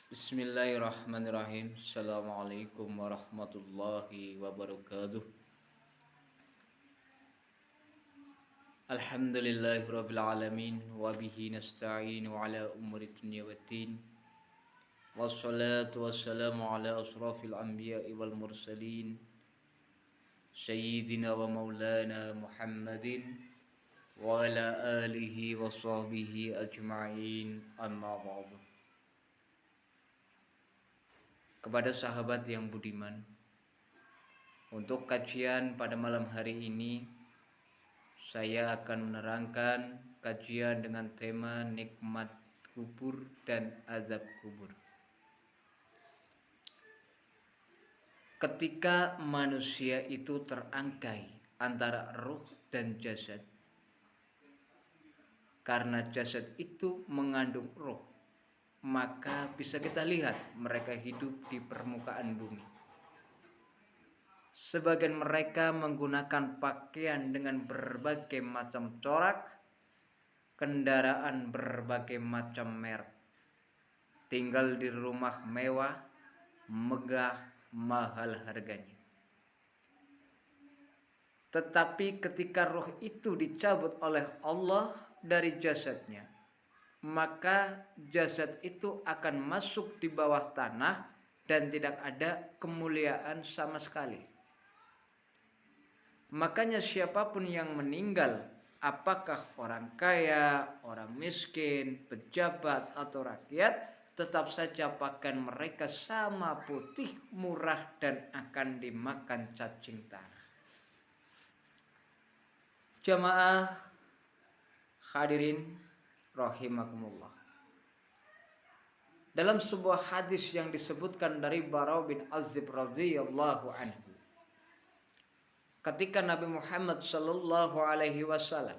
Bismillahirrahmanirrahim. Assalamualaikum warahmatullahi wabarakatuh. Alhamdulillahirabbil alamin wa bihi nasta'inu ala umuri dunya waddin. Wassalatu wassalamu ala asrafil anbiya'i wal mursalin sayyidina wa maulana Muhammadin wa ala alihi wa sahbihi ajma'in amma ba'du. Kepada sahabat yang budiman, untuk kajian pada malam hari ini saya akan menerangkan kajian dengan tema nikmat kubur dan azab kubur. Ketika manusia itu terangkai antara ruh dan jasad, karena jasad itu mengandung ruh, maka bisa kita lihat mereka hidup di permukaan bumi. Sebagian mereka menggunakan pakaian dengan berbagai macam corak, kendaraan berbagai macam merek, tinggal di rumah mewah, megah, mahal harganya. Tetapi ketika roh itu dicabut oleh Allah dari jasadnya, maka jasad itu akan masuk di bawah tanah dan tidak ada kemuliaan sama sekali. Makanya siapapun yang meninggal, apakah orang kaya, orang miskin, pejabat atau rakyat, tetap saja pakaian mereka sama putih, murah dan akan dimakan cacing tanah. Jamaah hadirin rahimakumullah. Dalam sebuah hadis yang disebutkan dari Bara bin Azib radhiyallahu anhu, ketika Nabi Muhammad sallallahu alaihi wasallam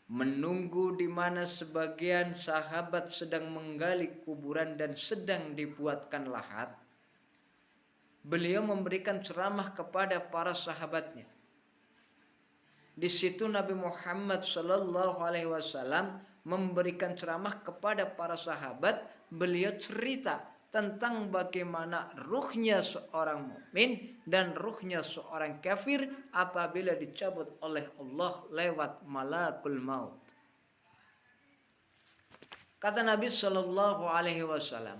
menunggu di mana sebagian sahabat sedang menggali kuburan dan sedang dibuatkan lahat, beliau memberikan ceramah kepada para sahabatnya. Di situ Nabi Muhammad sallallahu alaihi wasallam memberikan ceramah kepada para sahabat. Beliau cerita tentang bagaimana ruhnya seorang mukmin dan ruhnya seorang kafir apabila dicabut oleh Allah lewat malakul maut. Kata Nabi sallallahu alaihi wasallam,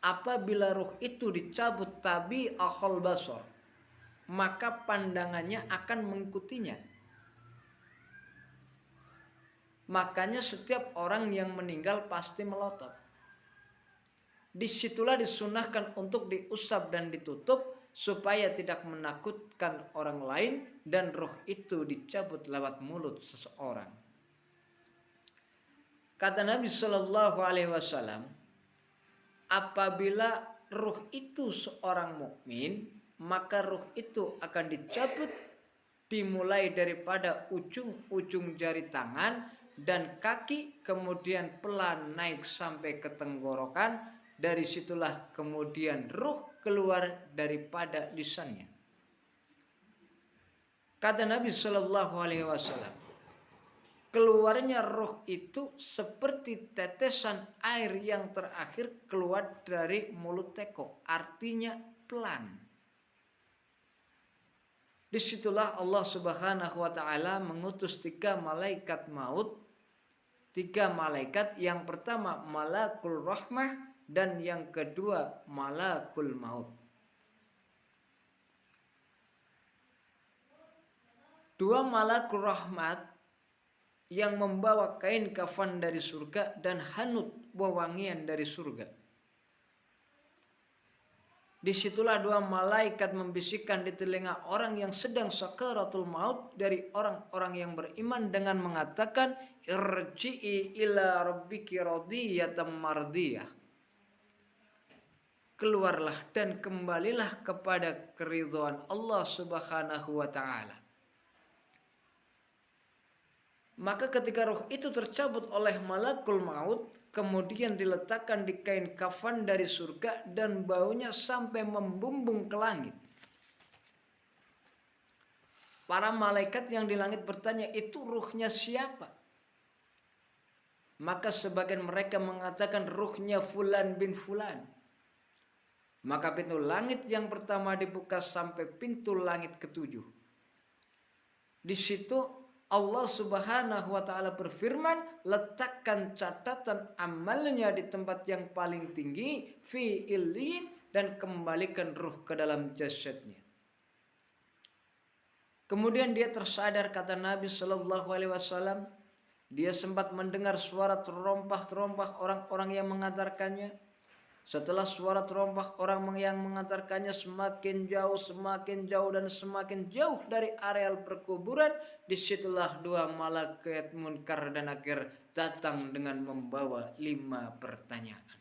apabila ruh itu dicabut tabi akhul basar, maka pandangannya akan mengikutinya. Makanya setiap orang yang meninggal pasti melotot. Disitulah disunahkan untuk diusap dan ditutup supaya tidak menakutkan orang lain dan roh itu dicabut lewat mulut seseorang. Kata Nabi Shallallahu Alaihi Wasallam, apabila ruh itu seorang mukmin, maka ruh itu akan dicabut dimulai daripada ujung-ujung jari tangan dan kaki, kemudian pelan naik sampai ke tenggorokan. Dari situlah kemudian ruh keluar daripada lisannya. Kata Nabi Shallallahu Alaihi Wasallam, keluarnya ruh itu seperti tetesan air yang terakhir keluar dari mulut teko, artinya pelan. Disitulah Allah Subhanahu wa Ta'ala mengutus 3 malaikat maut. 3 malaikat, yang pertama malakul rahmah dan yang kedua malakul maut. 2 malakul rahmat yang membawa kain kafan dari surga dan hanut wewangian dari surga. Disitulah 2 malaikat membisikkan di telinga orang yang sedang sakaratul maut dari orang-orang yang beriman dengan mengatakan, irji'i ila rabbiki radiyatan mardiyah. Keluarlah dan kembalilah kepada keridhaan Allah Subhanahu wa Ta'ala. Maka ketika roh itu tercabut oleh malakul maut, kemudian diletakkan di kain kafan dari surga dan baunya sampai membumbung ke langit. Para malaikat yang di langit bertanya, itu ruhnya siapa? Maka sebagian mereka mengatakan ruhnya fulan bin fulan. Maka pintu langit yang pertama dibuka sampai pintu langit ketujuh. Di situ Allah Subhanahu wa taala berfirman, letakkan catatan amalnya di tempat yang paling tinggi fi illin, dan kembalikan ruh ke dalam jasadnya. Kemudian dia tersadar, kata Nabi Shallallahu Alaihi Wasallam, dia sempat mendengar suara terompah-terompah orang-orang yang mengantarkannya. Setelah suara terompah orang yang mengantarkannya semakin jauh dan semakin jauh dari areal perkuburan, disitulah dua malaikat Munkar dan Nakir datang dengan membawa 5 pertanyaan.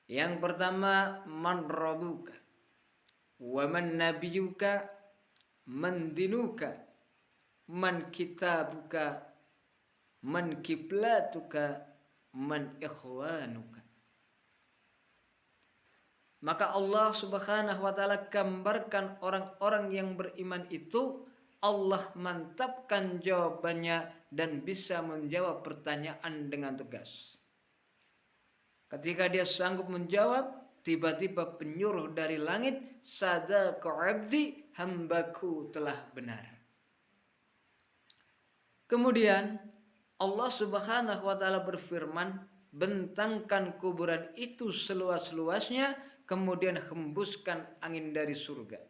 Yang pertama, man rabbuka wa man nabiyuka man dinuka man kitabuka man kiblatuka man ikhwanuka. Maka Allah Subhanahu wa taala gambarkan orang-orang yang beriman itu, Allah mantapkan jawabannya dan bisa menjawab pertanyaan dengan tegas. Ketika dia sanggup menjawab, tiba-tiba penyuruh dari langit, sadaqa abdi, hambaku telah benar. Kemudian Allah Subhanahu wa taala berfirman, bentangkan kuburan itu seluas-luasnya, kemudian hembuskan angin dari surga.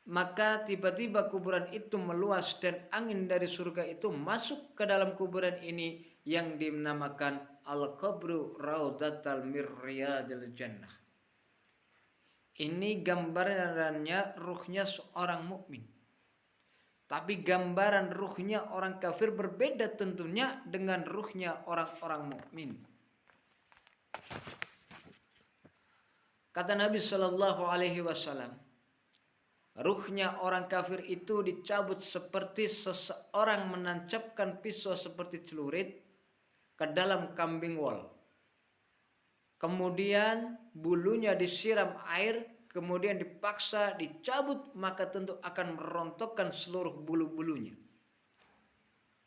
Maka tiba-tiba kuburan itu meluas dan angin dari surga itu masuk ke dalam kuburan ini yang dinamakan Al-Qabru Raudatal Mirriyadil Jannah. Ini gambarannya ruhnya seorang mukmin. Tapi gambaran ruhnya orang kafir berbeda tentunya dengan ruhnya orang-orang mukmin. Kata Nabi Shallallahu Alaihi Wasallam, ruhnya orang kafir itu dicabut seperti seseorang menancapkan pisau seperti celurit ke dalam kambing wol. Kemudian bulunya disiram air, kemudian dipaksa dicabut, maka tentu akan merontokkan seluruh bulu-bulunya.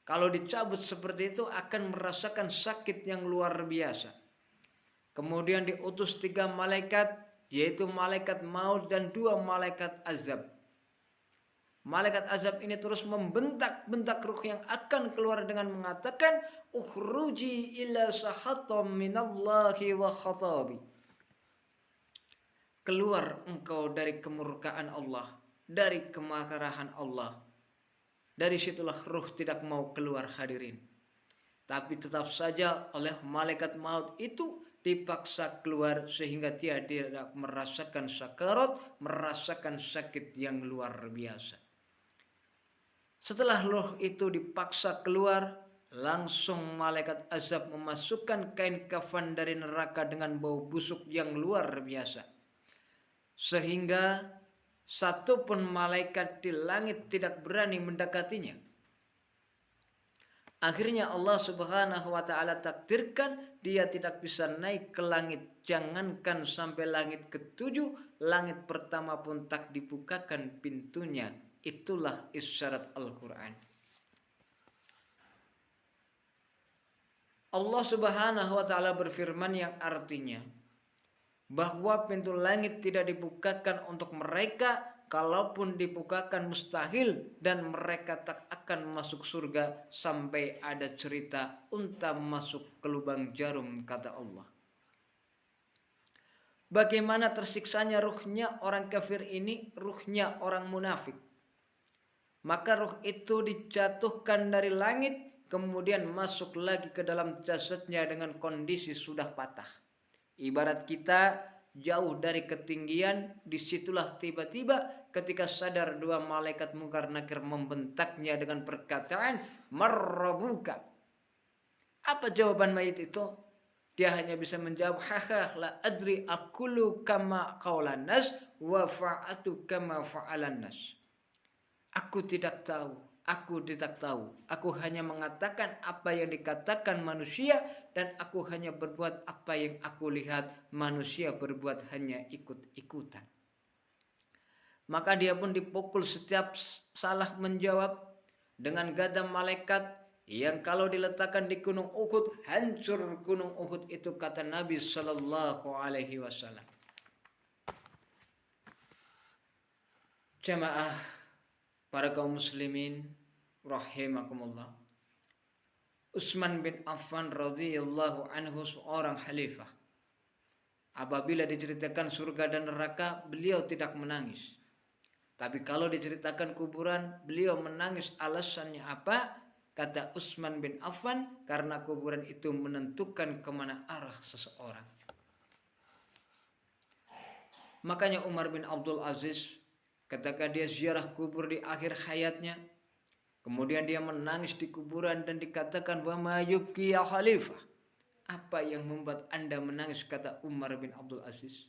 Kalau dicabut seperti itu akan merasakan sakit yang luar biasa. Kemudian diutus 3 malaikat, yaitu malaikat maut dan 2 malaikat azab. Malaikat azab ini terus membentak-bentak ruh yang akan keluar dengan mengatakan, ukhruji ila sahatam minallahi wa khatabi. Keluar engkau dari kemurkaan Allah, dari kemarahan Allah. Dari situlah ruh tidak mau keluar, hadirin. Tapi tetap saja oleh malaikat maut itu dipaksa keluar sehingga dia tidak merasakan sakarat, merasakan sakit yang luar biasa. Setelah ruh itu dipaksa keluar, langsung malaikat azab memasukkan kain kafan dari neraka dengan bau busuk yang luar biasa. Sehingga satupun malaikat di langit tidak berani mendekatinya. Akhirnya Allah Subhanahu wa taala takdirkan dia tidak bisa naik ke langit. Jangankan sampai langit ke-7, langit pertama pun tak dibukakan pintunya. Itulah isyarat Al-Quran. Allah Subhanahu wa taala berfirman yang artinya bahwa pintu langit tidak dibukakan untuk mereka, kalaupun dibukakan mustahil, dan mereka tak akan masuk surga sampai ada cerita unta masuk ke lubang jarum, kata Allah. Bagaimana tersiksanya ruhnya orang kafir ini, ruhnya orang munafik. Maka ruh itu dijatuhkan dari langit, kemudian masuk lagi ke dalam jasadnya dengan kondisi sudah patah. Ibarat kita jauh dari ketinggian, disitulah tiba-tiba ketika sadar 2 malaikat Munkar Nakir membentaknya dengan perkataan marrabuka. Apa jawaban mayit itu? Dia hanya bisa menjawab, haha la adri aqulu kama qaulan nas wa fa'atu kama fa'alan nas. Aku tidak tahu. Aku hanya mengatakan apa yang dikatakan manusia, dan aku hanya berbuat apa yang aku lihat manusia berbuat, hanya ikut-ikutan. Maka dia pun dipukul setiap salah menjawab. dengan gada malaikat yang kalau diletakkan di gunung Uhud hancur gunung Uhud itu, kata Nabi Sallallahu Alaihi Wasallam. Jamaah para kaum muslimin rahimakumullah, Utsman bin Affan radhiyallahu anhu seorang khalifah. Apabila diceritakan surga dan neraka, beliau tidak menangis. Tapi kalau diceritakan kuburan, beliau menangis. Alasannya apa? Kata Utsman bin Affan, karena kuburan itu menentukan kemana arah seseorang. Makanya Umar bin Abdul Aziz ketika dia ziarah kubur di akhir hayatnya, kemudian dia menangis di kuburan dan dikatakan, "Wa ma yubki ya khalifah?" Apa yang membuat Anda menangis, kata Umar bin Abdul Aziz?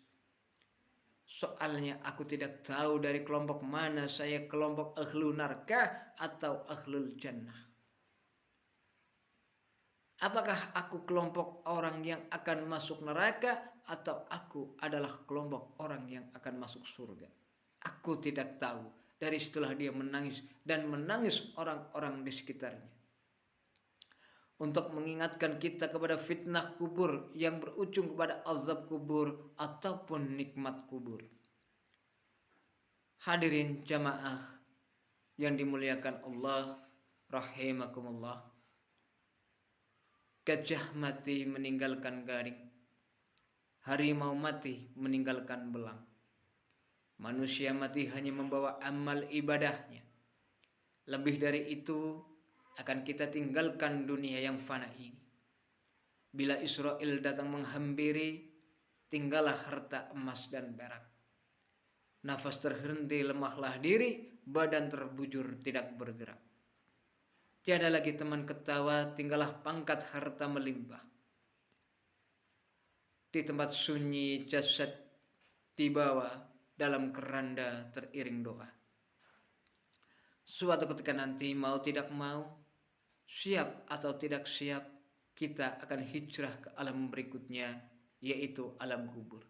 Soalnya aku tidak tahu dari kelompok mana saya, kelompok ahlu narka atau ahlul jannah. Apakah aku kelompok orang yang akan masuk neraka atau aku adalah kelompok orang yang akan masuk surga? Aku tidak tahu. Dari situlah dia menangis dan menangis orang-orang di sekitarnya. Untuk mengingatkan kita kepada fitnah kubur yang berujung kepada azab kubur ataupun nikmat kubur. Hadirin jamaah yang dimuliakan Allah rahimakumullah. Gajah mati meninggalkan garing, harimau mati meninggalkan belang, manusia mati hanya membawa amal ibadahnya. Lebih dari itu akan kita tinggalkan dunia yang fana ini. Bila Israel datang menghampiri, tinggallah harta emas dan perak. Nafas terhenti, lemahlah diri, badan terbujur tidak bergerak. Tiada lagi teman ketawa, tinggallah pangkat harta melimpah. Di tempat sunyi jasad dibawa, dalam keranda teriring doa. Suatu ketika nanti mau tidak mau, siap atau tidak siap, kita akan hijrah ke alam berikutnya, yaitu alam kubur.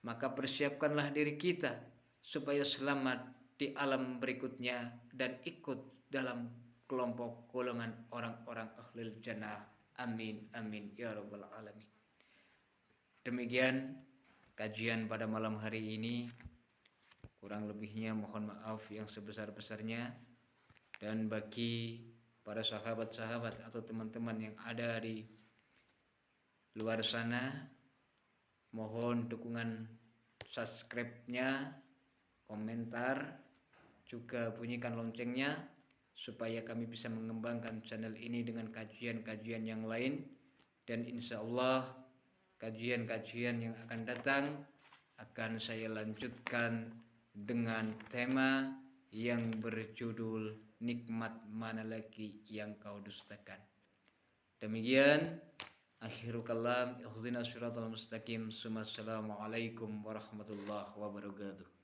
Maka persiapkanlah diri kita supaya selamat di alam berikutnya dan ikut dalam kelompok golongan orang-orang ahlul jannah. Amin amin ya rabbal alamin. Demikian kajian pada malam hari ini. Kurang lebihnya mohon maaf yang sebesar-besarnya. Dan bagi para sahabat-sahabat atau teman-teman yang ada di luar sana, mohon dukungan subscribe-nya, komentar, juga bunyikan loncengnya supaya kami bisa mengembangkan channel ini dengan kajian-kajian yang lain. Dan insya Allah kajian-kajian yang akan datang akan saya lanjutkan dengan tema yang berjudul nikmat mana lagi yang kau dustakan. Demikian akhirul kalam, ihdinas siratal mustaqim. Assalamualaikum warahmatullahi wabarakatuh.